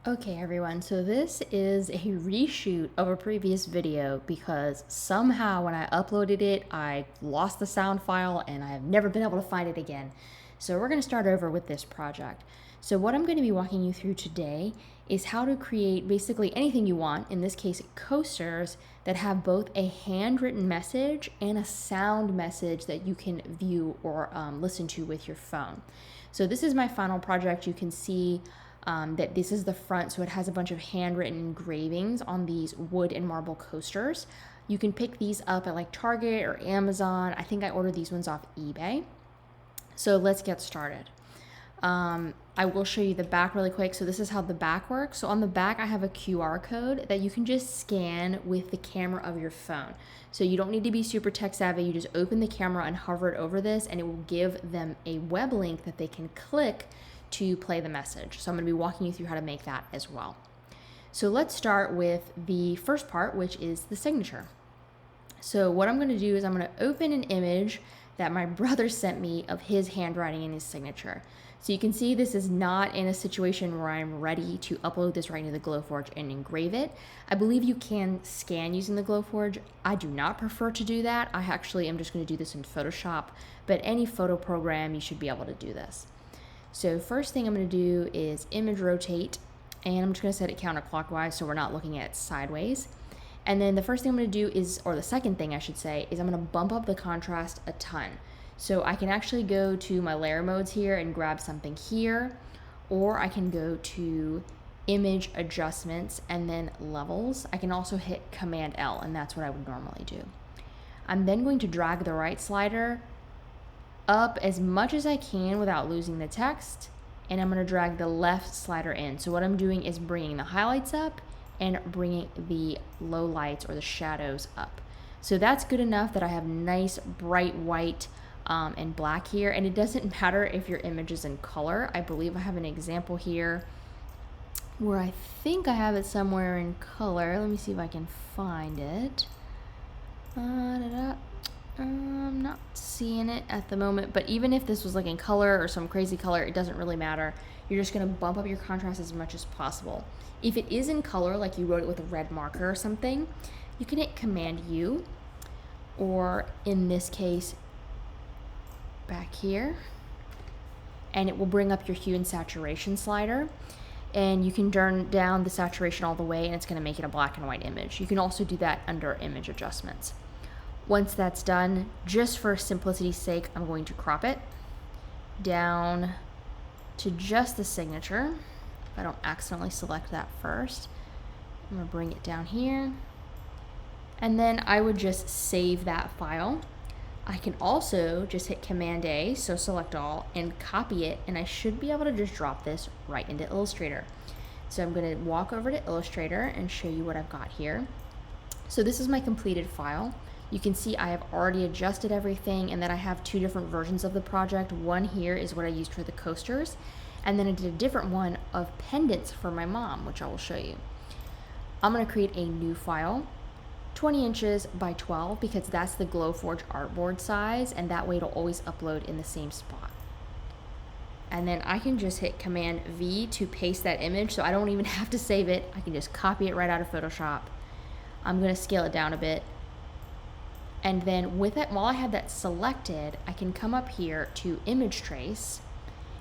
Okay everyone, so this is a reshoot of a previous video because somehow when I uploaded it, I lost the sound file and I have never been able to find it again. So we're going to start over with this project. So what I'm going to be walking you through today is how to create basically anything you want, in this case coasters, that have both a handwritten message and a sound message that you can view or listen to with your phone. So this is my final project. You can see that this is the front, so it has a bunch of handwritten engravings on these wood and marble coasters. You can pick these up at like Target or Amazon. I think I ordered these ones off eBay. So let's get started. I will show you the back really quick. So this is how the back works. So on the back, I have a QR code that you can just scan with the camera of your phone. So you don't need to be super tech savvy. You just open the camera and hover it over this, and it will give them a web link that they can click to play the message. So I'm going to be walking you through how to make that as well. So let's start with the first part, which is the signature. So what I'm going to do is I'm going to open an image that my brother sent me of his handwriting and his signature. So you can see this is not in a situation where I'm ready to upload this right into the Glowforge and engrave it. I believe you can scan using the Glowforge. I do not prefer to do that. I actually am just going to do this in Photoshop, but any photo program, you should be able to do this. So first thing I'm going to do is image rotate, and I'm just going to set it counterclockwise so we're not looking at it sideways. And then the first thing I'm going to do is, or the second thing I should say, is I'm going to bump up the contrast a ton. So I can actually go to my layer modes here and grab something here, or I can go to image adjustments and then levels. I can also hit Command L, and that's what I would normally do. I'm then going to drag the right slider up as much as I can without losing the text, and I'm going to drag the left slider in. So what I'm doing is bringing the highlights up and bringing the low lights or the shadows up. So that's good enough that I have nice bright white and black here, and it doesn't matter if your image is in color. I believe I have an example here where I think I have it somewhere in color. Let me see if I can find it. I'm not seeing it at the moment, but even if this was like in color or some crazy color, it doesn't really matter. You're just going to bump up your contrast as much as possible. If it is in color, like you wrote it with a red marker or something, you can hit Command U, or in this case, back here, and it will bring up your hue and saturation slider, and you can turn down the saturation all the way, and it's going to make it a black and white image. You can also do that under image adjustments. Once that's done, just for simplicity's sake, I'm going to crop it down to just the signature. If I don't accidentally select that first, I'm going to bring it down here. And then I would just save that file. I can also just hit Command A, so select all, and copy it, and I should be able to just drop this right into Illustrator. So I'm going to walk over to Illustrator and show you what I've got here. So this is my completed file. You can see I have already adjusted everything, and then I have two different versions of the project. One here is what I used for the coasters, and then I did a different one of pendants for my mom, which I will show you. I'm going to create a new file, 20 inches by 12, because that's the Glowforge artboard size, and that way it'll always upload in the same spot. And then I can just hit Command V to paste that image, so I don't even have to save it. I can just copy it right out of Photoshop. I'm going to scale it down a bit. And then with it, while I have that selected, I can come up here to image trace,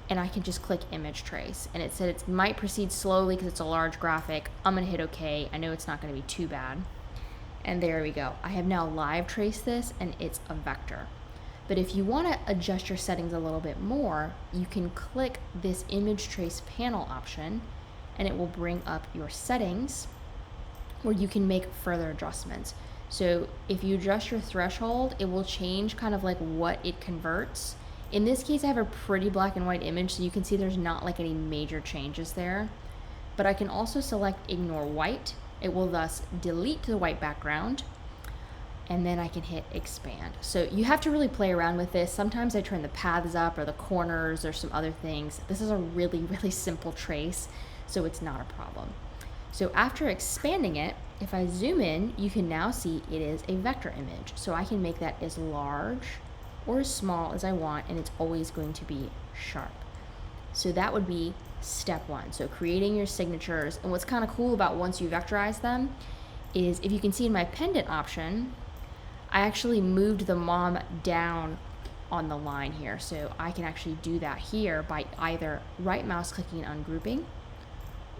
and I can just click image trace. And it said it might proceed slowly because it's a large graphic. I'm going to hit OK. I know it's not going to be too bad. And there we go. I have now live traced this, and it's a vector. But if you want to adjust your settings a little bit more, you can click this image trace panel option, and it will bring up your settings where you can make further adjustments. So if you adjust your threshold, it will change kind of like what it converts. In this case, I have a pretty black and white image, so you can see there's not like any major changes there. But I can also select ignore white. It will thus delete the white background, and then I can hit expand. So you have to really play around with this. Sometimes I turn the paths up or the corners or some other things. This is a really, really simple trace, so it's not a problem. So after expanding it, if I zoom in, you can now see it is a vector image. So I can make that as large or as small as I want, and it's always going to be sharp. So that would be step one. So creating your signatures. And what's kind of cool about once you vectorize them is, if you can see in my pendant option, I actually moved the mom down on the line here. So I can actually do that here by either right mouse clicking and ungrouping,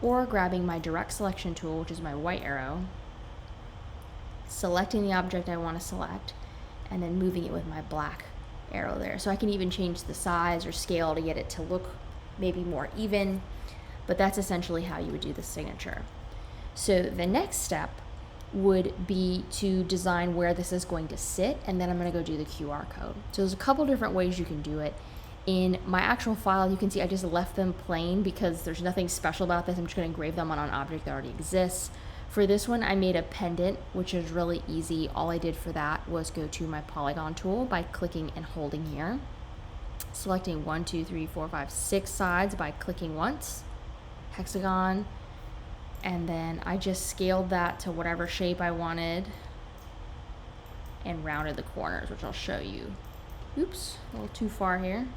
or grabbing my direct selection tool, which is my white arrow, selecting the object I want to select, and then moving it with my black arrow there. So I can even change the size or scale to get it to look maybe more even, but that's essentially how you would do the signature. So the next step would be to design where this is going to sit, and then I'm going to go do the QR code. So there's a couple different ways you can do it. In my actual file, you can see I just left them plain because there's nothing special about this. I'm just going to engrave them on an object that already exists. For this one, I made a pendant, which is really easy. All I did for that was go to my polygon tool by clicking and holding here, selecting 1, 2, 3, 4, 5, 6 sides by clicking once, hexagon, and then I just scaled that to whatever shape I wanted and rounded the corners, which I'll show you. Oops, a little too far here.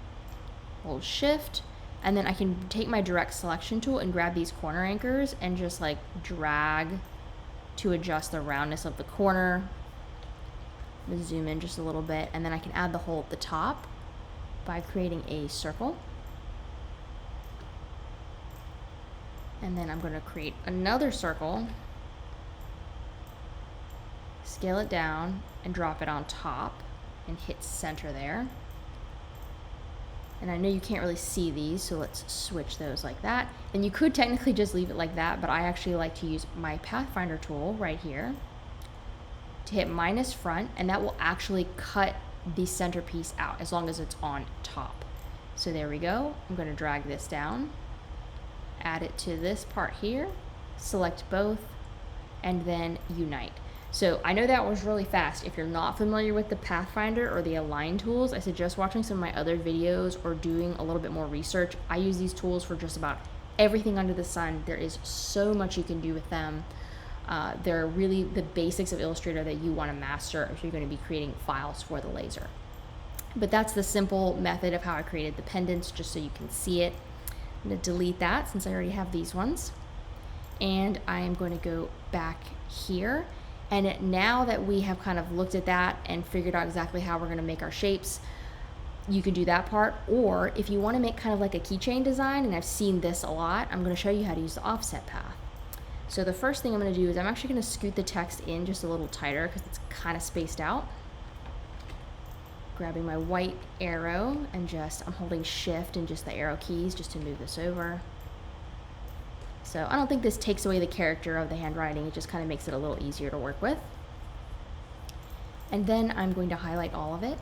Hold shift, and then I can take my direct selection tool and grab these corner anchors and just like drag to adjust the roundness of the corner. I'm gonna zoom in just a little bit, and then I can add the hole at the top by creating a circle. And then I'm going to create another circle, scale it down, and drop it on top, and hit center there. And I know you can't really see these, so let's switch those like that. And you could technically just leave it like that, but I actually like to use my Pathfinder tool right here to hit minus front, and that will actually cut the centerpiece out as long as it's on top. So there we go. I'm going to drag this down, add it to this part here, select both, and then unite. So I know that was really fast. If you're not familiar with the Pathfinder or the Align tools, I suggest watching some of my other videos or doing a little bit more research. I use these tools for just about everything under the sun. There is so much you can do with them. They're really the basics of Illustrator that you want to master if you're going to be creating files for the laser. But that's the simple method of how I created the pendants, just so you can see it. I'm going to delete that since I already have these ones. And I am going to go back here. And now that we have kind of looked at that and figured out exactly how we're going to make our shapes, you can do that part. Or if you want to make kind of like a keychain design, and I've seen this a lot, I'm going to show you how to use the offset path. So the first thing I'm going to do is I'm actually going to scoot the text in just a little tighter because it's kind of spaced out. Grabbing my white arrow and I'm holding shift and just the arrow keys just to move this over. So I don't think this takes away the character of the handwriting, it just kind of makes it a little easier to work with. And then I'm going to highlight all of it,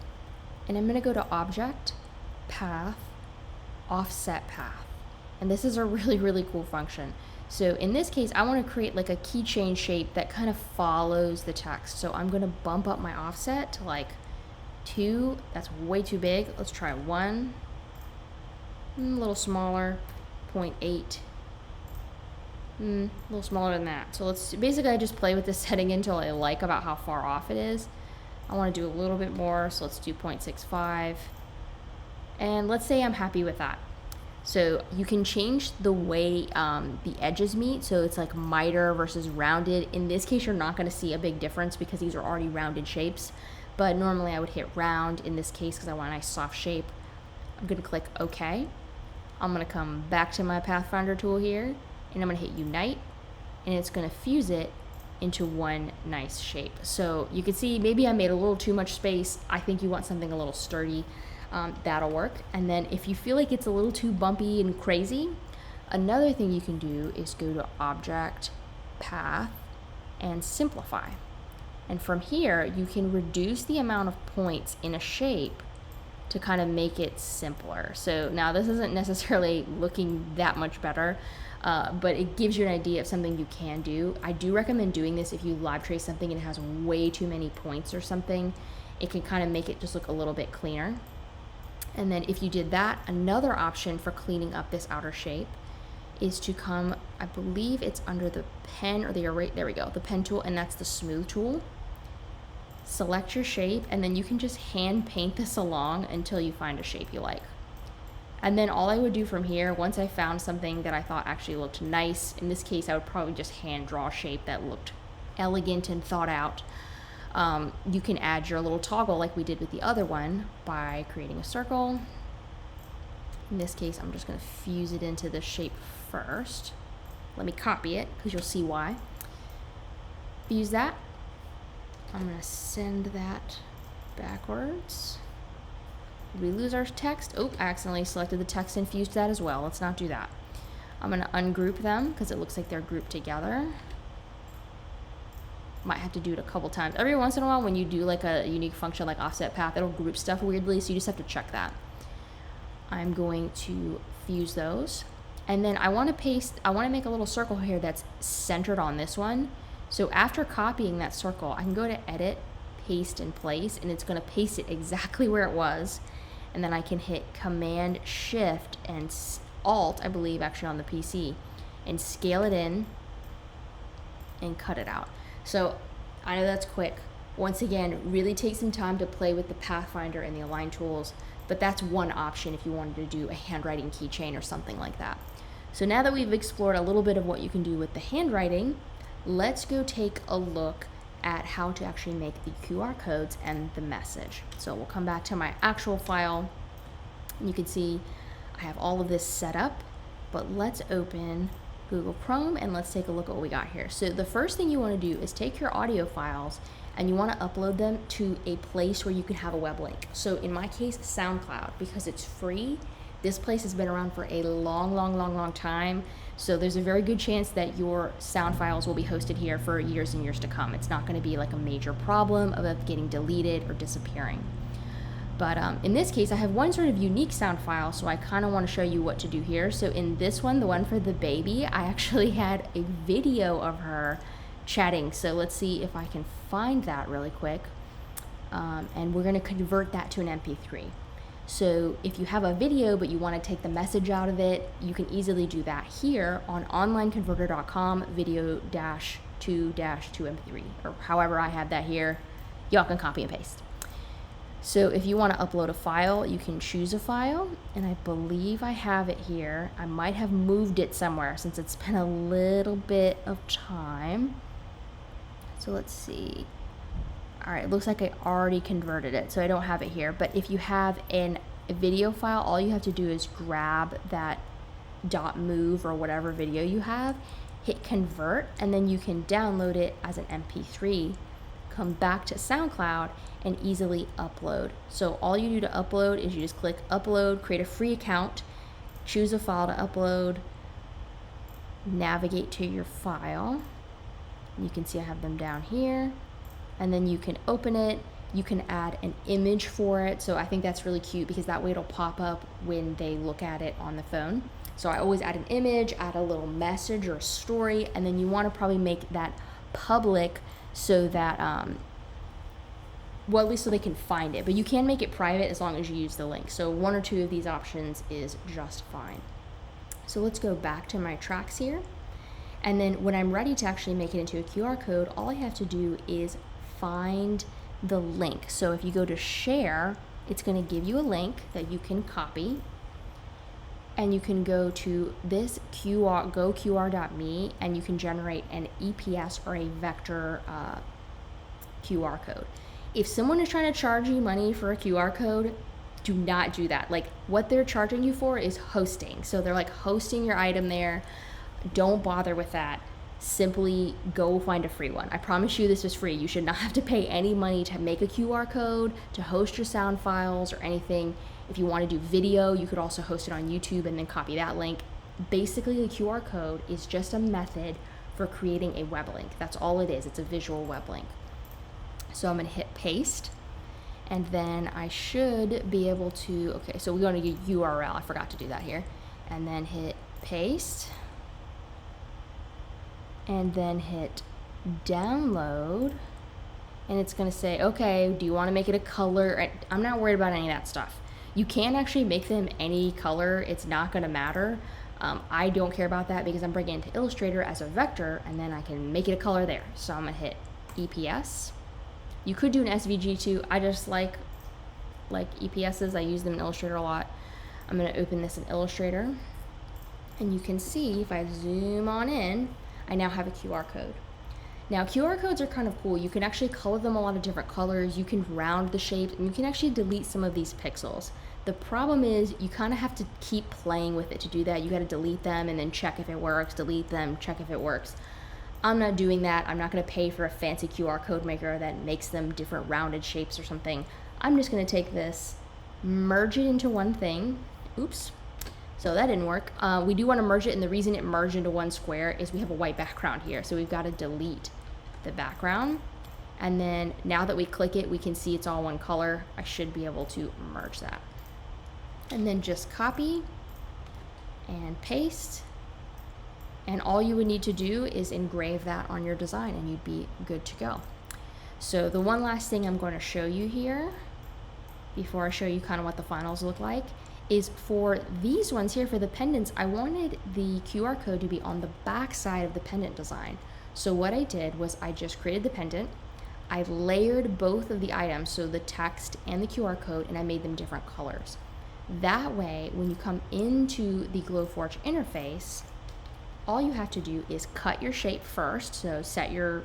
and I'm going to go to Object, Path, Offset Path. And this is a really, really cool function. So in this case, I want to create like a keychain shape that kind of follows the text. So I'm going to bump up my offset to like 2. That's way too big. Let's try 1. A little smaller, 0.8. A little smaller than that. So I just play with this setting until I like about how far off it is. I want to do a little bit more, so let's do 0.65. And let's say I'm happy with that. So you can change the way the edges meet, so it's like miter versus rounded. In this case, you're not going to see a big difference because these are already rounded shapes, but normally I would hit round in this case because I want a nice soft shape. I'm going to click OK. I'm going to come back to my Pathfinder tool here, and I'm going to hit Unite, and it's going to fuse it into one nice shape. So you can see maybe I made a little too much space. I think you want something a little sturdy. That'll work. And then if you feel like it's a little too bumpy and crazy, another thing you can do is go to Object, Path, and Simplify. And from here, you can reduce the amount of points in a shape to kind of make it simpler. So now this isn't necessarily looking that much better, but it gives you an idea of something you can do. I do recommend doing this if you live trace something and it has way too many points or something. It can kind of make it just look a little bit cleaner. And then if you did that, another option for cleaning up this outer shape is to come, I believe it's under the pen or the erase, there we go, the pen tool, and that's the smooth tool. Select your shape, and then you can just hand paint this along until you find a shape you like. And then all I would do from here, once I found something that I thought actually looked nice, in this case I would probably just hand draw a shape that looked elegant and thought out. You can add your little toggle like we did with the other one by creating a circle. In this case, I'm just going to fuse it into the shape first. Let me copy it because you'll see why. Fuse that. I'm going to send that backwards. Did we lose our text? Oh, I accidentally selected the text and fused that as well. Let's not do that. I'm going to ungroup them because it looks like they're grouped together. Might have to do it a couple times. Every once in a while when you do like a unique function like offset path, it'll group stuff weirdly, so you just have to check that. I'm going to fuse those. And then I want to make a little circle here that's centered on this one. So after copying that circle, I can go to edit, paste in place, and it's going to paste it exactly where it was. And then I can hit Command Shift and Alt, I believe actually on the PC, and scale it in and cut it out. So I know that's quick. Once again, really take some time to play with the Pathfinder and the Align tools, but that's one option if you wanted to do a handwriting keychain or something like that. So now that we've explored a little bit of what you can do with the handwriting, let's go take a look at how to actually make the QR codes and the message. So we'll come back to my actual file. You can see I have all of this set up, but let's open Google Chrome and let's take a look at what we got here. So the first thing you want to do is take your audio files and you want to upload them to a place where you can have a web link. So in my case, SoundCloud, because it's free. This place has been around for a long time. So there's a very good chance that your sound files will be hosted here for years and years to come. It's not going to be like a major problem of it getting deleted or disappearing. But in this case, I have one sort of unique sound file, so I kind of want to show you what to do here. So in this one, the one for the baby, I actually had a video of her chatting. So let's see if I can find that really quick. And we're going to convert that to an MP3. So if you have a video but you want to take the message out of it, you can easily do that here on OnlineConverter.com video-2-2MP3, or however I have that here. Y'all can copy and paste. So if you want to upload a file, you can choose a file, and I believe I have it here. I might have moved it somewhere since it's been a little bit of time. So let's see. All right, it looks like I already converted it, so I don't have it here. But if you have a video file, all you have to do is grab that .move or whatever video you have, hit convert, and then you can download it as an MP3, come back to SoundCloud, and easily upload. So all you do to upload is you just click upload, create a free account, choose a file to upload, navigate to your file. You can see I have them down here. And then you can open it, you can add an image for it. So I think that's really cute because that way it'll pop up when they look at it on the phone. So I always add an image, add a little message or a story, and then you want to probably make that public so that, well, at least so they can find it. But you can make it private as long as you use the link. So one or two of these options is just fine. So let's go back to my tracks here. And then when I'm ready to actually make it into a QR code, all I have to do is find the link. So if you go to share, it's going to give you a link that you can copy, and you can go to this goqr.me and you can generate an EPS or a vector QR code. If someone is trying to charge you money for a QR code, do not do that. Like, what they're charging you for is hosting. So they're like hosting your item there. Don't bother with that. Simply go find a free one. I promise you this is free. You should not have to pay any money to make a QR code, to host your sound files or anything. If you want to do video, you could also host it on YouTube and then copy that link. Basically, the QR code is just a method for creating a web link. That's all it is. It's a visual web link. So I'm going to hit paste, and then I should be able to, okay, so we're going to get URL. I forgot to do that here. And then hit paste. And then hit download, and it's going to say, okay, do you want to make it a color? I'm not worried about any of that stuff. You can actually make them any color. It's not going to matter. I don't care about that because I'm bringing it into Illustrator as a vector, and then I can make it a color there. So I'm going to hit EPS. You could do an SVG too. I just like EPSs. I use them in Illustrator a lot. I'm going to open this in Illustrator, and you can see if I zoom on in, I now have a QR code. Now QR codes are kind of cool. You can actually color them a lot of different colors, you can round the shape, and you can actually delete some of these pixels. The problem is you kind of have to keep playing with it to do that. You got to delete them and then check if it works, delete them, check if it works. I'm not doing that. I'm not going to pay for a fancy QR code maker that makes them different rounded shapes or something. I'm just going to take this, merge it into one thing. Oops. So that didn't work. We do want to merge it, and the reason it merged into one square is we have a white background here. So we've got to delete the background. And then now that we click it, we can see it's all one color. I should be able to merge that. And then just copy and paste. And all you would need to do is engrave that on your design and you'd be good to go. So the one last thing I'm going to show you here, before I show you kind of what the finals look like, is for these ones here, for the pendants, I wanted the QR code to be on the back side of the pendant design. So what I did was I just created the pendant, I layered both of the items, so the text and the QR code, and I made them different colors. That way, when you come into the Glowforge interface, all you have to do is cut your shape first. So set your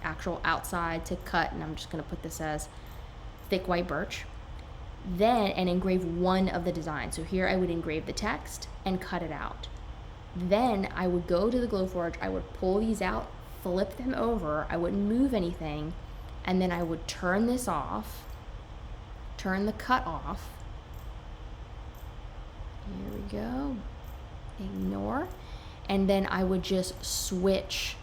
actual outside to cut, and I'm just going to put this as thick white birch. Then, and engrave one of the designs. So here I would engrave the text and cut it out. Then I would go to the Glowforge, I would pull these out, flip them over, I wouldn't move anything, and then I would turn this off, turn the cut off. Here we go. Ignore. And then I would just switch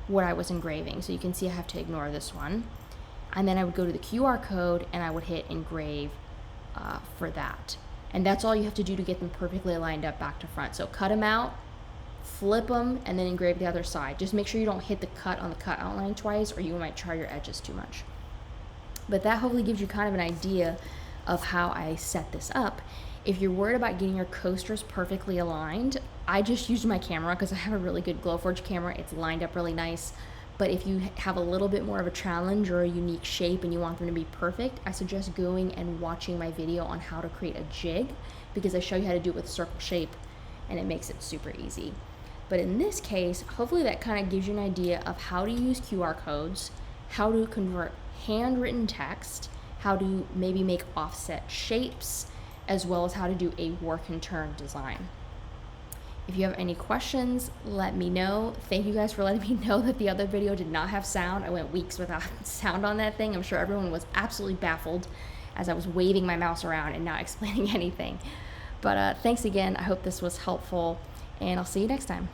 what I was engraving. So you can see I have to ignore this one. And then I would go to the QR code and I would hit engrave for that. And that's all you have to do to get them perfectly lined up back to front. So cut them out, flip them, and then engrave the other side. Just make sure you don't hit the cut on the cut outline twice, or you might char your edges too much. But that hopefully gives you kind of an idea of how I set this up. If you're worried about getting your coasters perfectly aligned, I just used my camera because I have a really good Glowforge camera. It's lined up really nice. But if you have a little bit more of a challenge or a unique shape and you want them to be perfect, I suggest going and watching my video on how to create a jig, because I show you how to do it with circle shape and it makes it super easy. But in this case, hopefully that kind of gives you an idea of how to use QR codes, how to convert handwritten text, how to maybe make offset shapes, as well as how to do a work and turn design. If you have any questions, let me know. Thank you guys for letting me know that the other video did not have sound. I went weeks without sound on that thing. I'm sure everyone was absolutely baffled as I was waving my mouse around and not explaining anything. But thanks again. I hope this was helpful, and I'll see you next time.